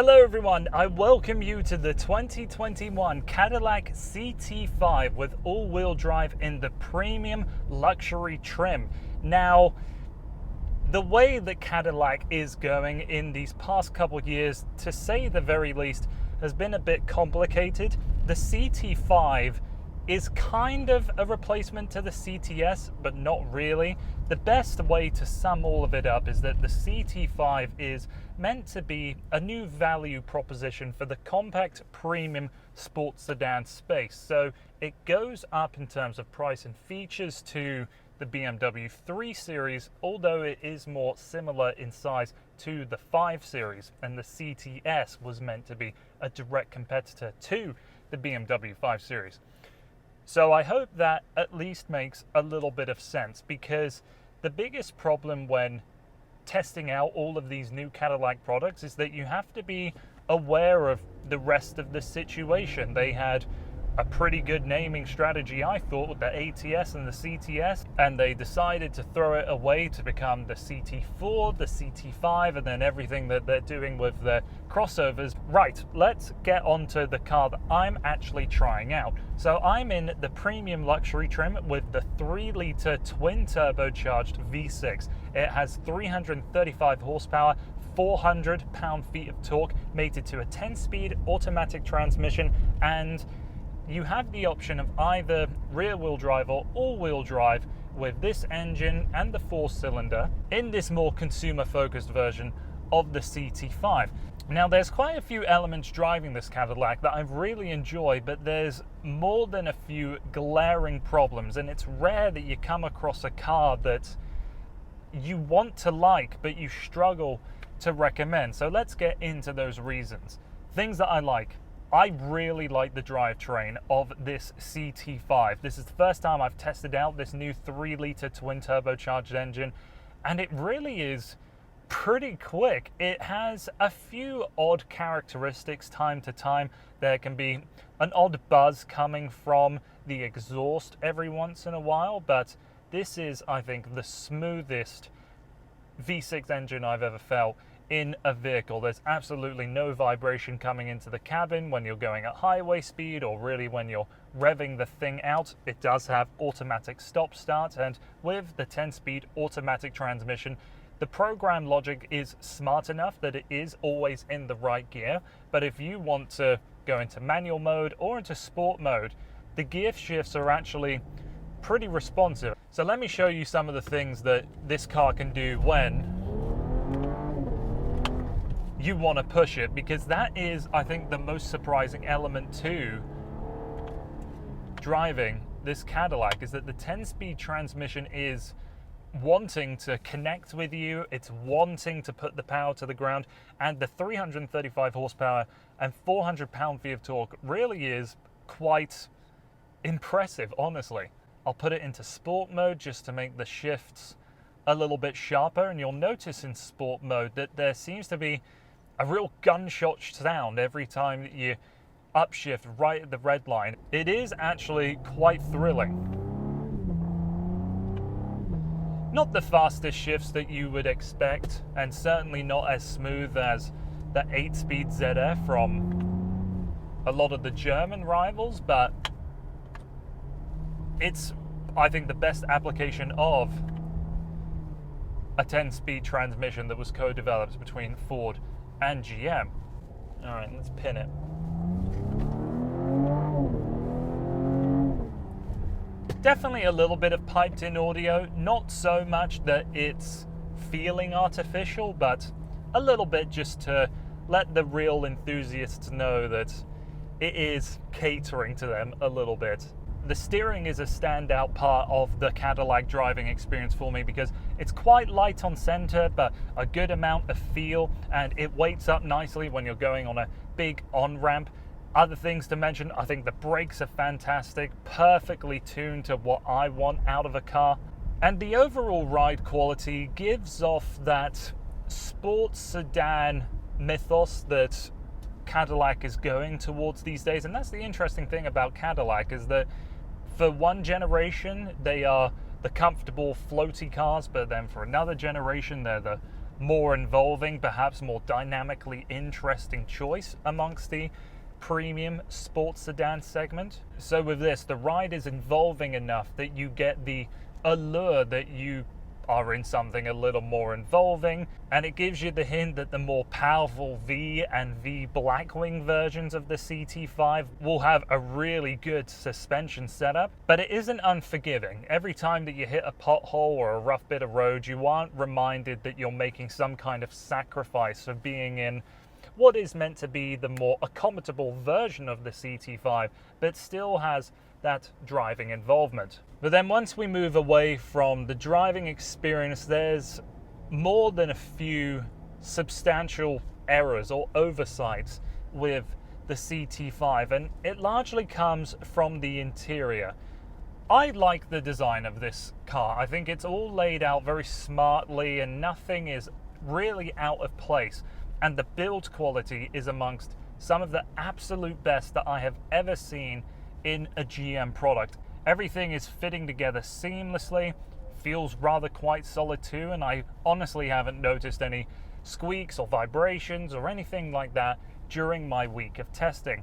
Hello everyone, I welcome you to the 2021 Cadillac CT5 with all-wheel drive in the premium luxury trim. Now, the way that Cadillac is going in these past couple years, to say the very least, has been a bit complicated. The CT5 is kind of a replacement to the CTS, but not really. The best way to sum all of it up is that the CT5 is meant to be a new value proposition for the compact premium sports sedan space. So it goes up in terms of price and features to the BMW 3 Series, although it is more similar in size to the 5 Series, and the CTS was meant to be a direct competitor to the BMW 5 Series. So I hope that at least makes a little bit of sense, because the biggest problem when testing out all of these new Cadillac products is that you have to be aware of the rest of the situation. They had a pretty good naming strategy, I thought, with the ATS and the CTS, and they decided to throw it away to become the CT4, the CT5, and then everything that they're doing with the crossovers. Right, let's get onto the car that I'm actually trying out. So I'm in the premium luxury trim with the 3-litre twin turbocharged V6. It has 335 horsepower, 400 pound-feet of torque, mated to a 10-speed automatic transmission, and you have the option of either rear-wheel drive or all-wheel drive with this engine and the 4-cylinder in this more consumer-focused version of the CT5. Now, there's quite a few elements driving this Cadillac that I really enjoy, but there's more than a few glaring problems, and it's rare that you come across a car that you want to like, but you struggle to recommend. So let's get into those reasons. Things that I like. I really like the drivetrain of this CT5. This is the first time I've tested out this new 3-litre twin turbocharged engine, and it really is pretty quick. It has a few odd characteristics time to time. There can be an odd buzz coming from the exhaust every once in a while, but this is, I think, the smoothest V6 engine I've ever felt in a vehicle. There's absolutely no vibration coming into the cabin when you're going at highway speed, or really when you're revving the thing out. It does have automatic stop start, and with the 10-speed automatic transmission, the program logic is smart enough that it is always in the right gear. But if you want to go into manual mode or into sport mode, the gear shifts are actually pretty responsive. So let me show you some of the things that this car can do when you want to push it, because that is, I think, the most surprising element to driving this Cadillac, is that the 10-speed transmission is wanting to connect with you, it's wanting to put the power to the ground, and the 335 horsepower and 400 pound-feet of torque really is quite impressive, honestly. I'll put it into sport mode just to make the shifts a little bit sharper, and you'll notice in sport mode that there seems to be a real gunshot sound every time that you upshift right at the red line. It is actually quite thrilling. Not the fastest shifts that you would expect, and certainly not as smooth as the 8-speed ZF from a lot of the German rivals, but it's, I think, the best application of a 10-speed transmission that was co-developed between Ford and GM. All right, let's pin it. Definitely a little bit of piped in audio, not so much that it's feeling artificial, but a little bit just to let the real enthusiasts know that it is catering to them a little bit. The steering is a standout part of the Cadillac driving experience for me, because it's quite light on center, but a good amount of feel, and it weights up nicely when you're going on a big on-ramp. Other things to mention, I think the brakes are fantastic, perfectly tuned to what I want out of a car. And the overall ride quality gives off that sports sedan mythos that Cadillac is going towards these days. And that's the interesting thing about Cadillac, is that for one generation, they are the comfortable, floaty cars, but then for another generation, they're the more involving, perhaps more dynamically interesting choice amongst the premium sports sedan segment. So with this, the ride is involving enough that you get the allure that you are in something a little more involving, and it gives you the hint that the more powerful V and V Blackwing versions of the CT5 will have a really good suspension setup, but it isn't unforgiving. Every time that you hit a pothole or a rough bit of road, you aren't reminded that you're making some kind of sacrifice of being in what is meant to be the more accommodable version of the CT5, but still has that driving involvement. But then once we move away from the driving experience, there's more than a few substantial errors or oversights with the CT5, and it largely comes from the interior. I like the design of this car. I think it's all laid out very smartly and nothing is really out of place. And the build quality is amongst some of the absolute best that I have ever seen in a GM product. Everything is fitting together seamlessly, feels rather quite solid too, and I honestly haven't noticed any squeaks or vibrations or anything like that during my week of testing.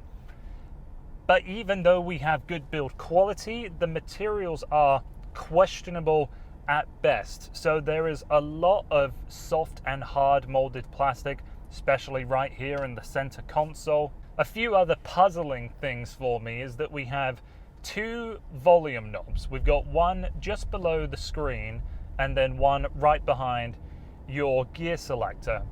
But even though we have good build quality, the materials are questionable at best. So there is a lot of soft and hard molded plastic, especially right here in the center console. A few other puzzling things for me is that we have two volume knobs. We've got one just below the screen and then one right behind your gear selector.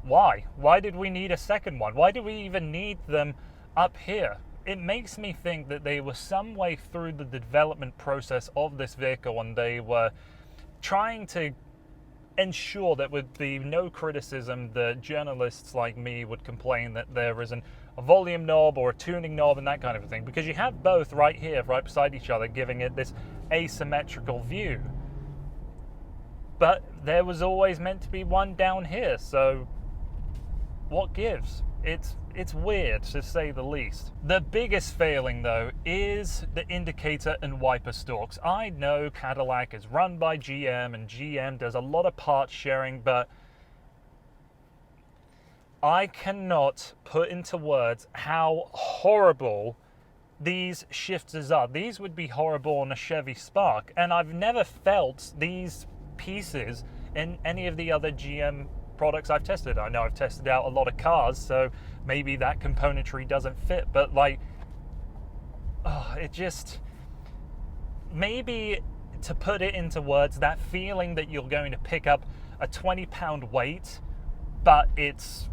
Why? Why did we need a second one? Why do we even need them up here? It makes me think that they were some way through the development process of this vehicle and they were trying to ensure that with the no criticism, the journalists like me would complain that there isn't a volume knob or a tuning knob and that kind of a thing, because you have both right here, right beside each other, giving it this asymmetrical view. But there was always meant to be one down here, so what gives? It's weird, to say the least. The biggest failing, though, is the indicator and wiper stalks. I know Cadillac is run by GM, and GM does a lot of part sharing, but I cannot put into words how horrible these shifters are. These would be horrible on a Chevy Spark, and I've never felt these pieces in any of the other GM products I've tested. I know I've tested out a lot of cars, so maybe that componentry doesn't fit, but like, it just, maybe to put it into words, that feeling that you're going to pick up a 20-pound weight, but it's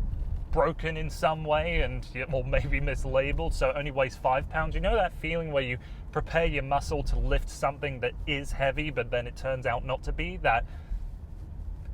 broken in some way and, or maybe mislabeled, so it only weighs 5 pounds. You know that feeling where you prepare your muscle to lift something that is heavy, but then it turns out not to be? That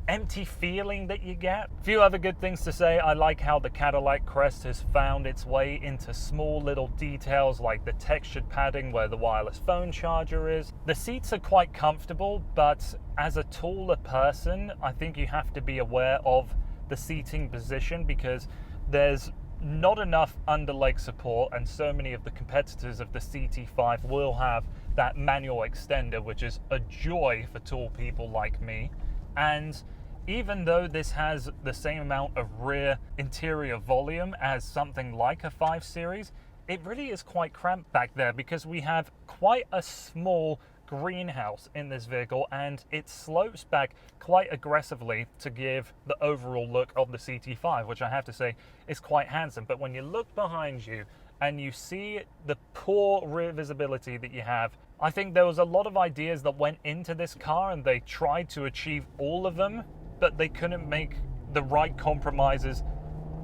empty feeling that you get. A few other good things to say. I like how the Cadillac crest has found its way into small little details like the textured padding where the wireless phone charger is. The seats are quite comfortable, but as a taller person, I think you have to be aware of the seating position because there's not enough underleg support, and so many of the competitors of the CT5 will have that manual extender, which is a joy for tall people like me. And even though this has the same amount of rear interior volume as something like a 5 Series, it really is quite cramped back there because we have quite a small greenhouse in this vehicle and it slopes back quite aggressively to give the overall look of the CT5, which I have to say is quite handsome. But when you look behind you and you see the poor rear visibility that you have, I think there was a lot of ideas that went into this car and they tried to achieve all of them, but they couldn't make the right compromises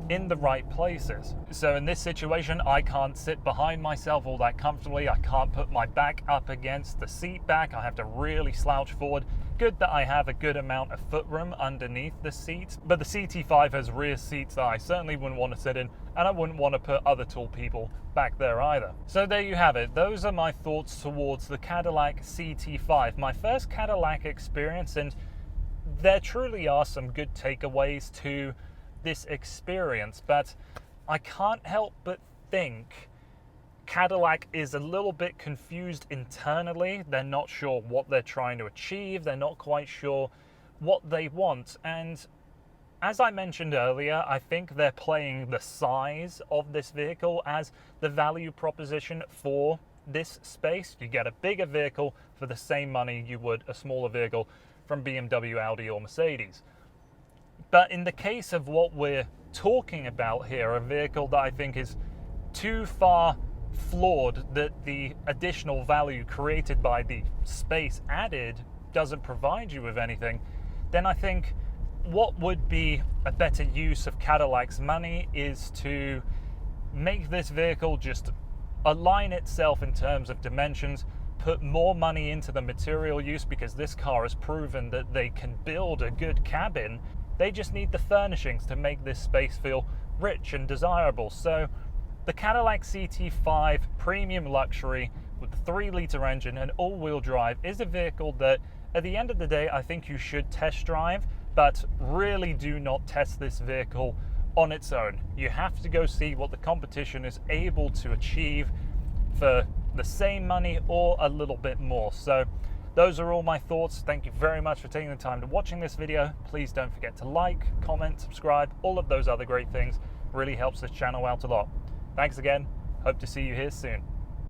in the right places. So in this situation, I can't sit behind myself all that comfortably. I can't put my back up against the seat back. I have to really slouch forward. Good that I have a good amount of footroom underneath the seats, but the CT5 has rear seats that I certainly wouldn't want to sit in, and I wouldn't want to put other tall people back there either. So there you have it. Those are my thoughts towards the Cadillac CT5, my first Cadillac experience, and there truly are some good takeaways to this experience, but I can't help but think Cadillac is a little bit confused internally. They're not sure what they're trying to achieve. They're not quite sure what they want. And as I mentioned earlier, I think they're playing the size of this vehicle as the value proposition for this space. You get a bigger vehicle for the same money you would a smaller vehicle from BMW, Audi, or Mercedes. But in the case of what we're talking about here, a vehicle that I think is too far flawed, that the additional value created by the space added doesn't provide you with anything, then I think what would be a better use of Cadillac's money is to make this vehicle just align itself in terms of dimensions, put more money into the material use, because this car has proven that they can build a good cabin. They just need the furnishings to make this space feel rich and desirable. So the Cadillac CT5 premium luxury with the 3-litre engine and all-wheel drive is a vehicle that at the end of the day I think you should test drive, but really do not test this vehicle on its own. You have to go see what the competition is able to achieve for the same money or a little bit more. So those are all my thoughts. Thank you very much for taking the time to watching this video. Please don't forget to like, comment, subscribe, all of those other great things. Really helps this channel out a lot. Thanks again. Hope to see you here soon.